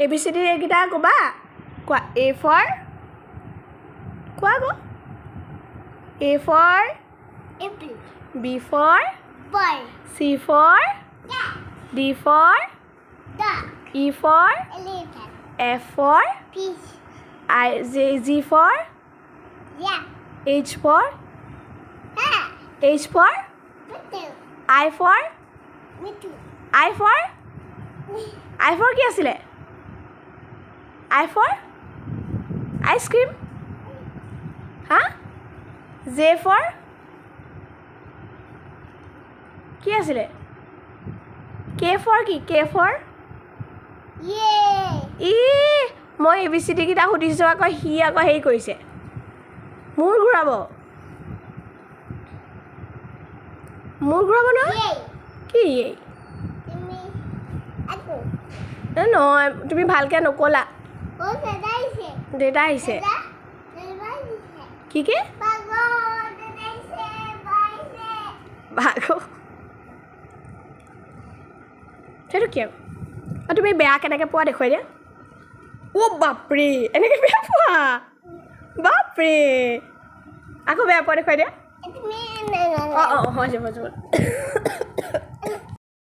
ABCD এইকেইটা ক'বা কোৱা A for কোৱা গো A for apple, B for boy, C for cat, D for dog, E for elephant, F for fish, G for yak, H for cat, H for turtle, I for little, I for কি আছিলে I for ice cream হা J for কি আছিলে K for কি K for yay, মই ABCD কিটা সুধিছোঁ আকৌ সি আকৌ হেৰি কৰিছে মূৰ ঘূৰাব ন yay, কি me, apple, নহয় তুমি ভালকৈ নকলা oh, dadaise, দেউতা আহিছে dadaise, কি কি bago, dadaise, baise, ভাগ সেইটো কি তুমি বেয়া কেনেকৈ পোৱা দেখুৱাই দিয়া বাপৰে এনেকৈ বেয়া পোৱা বাপৰে আকৌ বেয়া পোৱা দেখুৱাই দিয়া it's me, অঁ হৈ যাব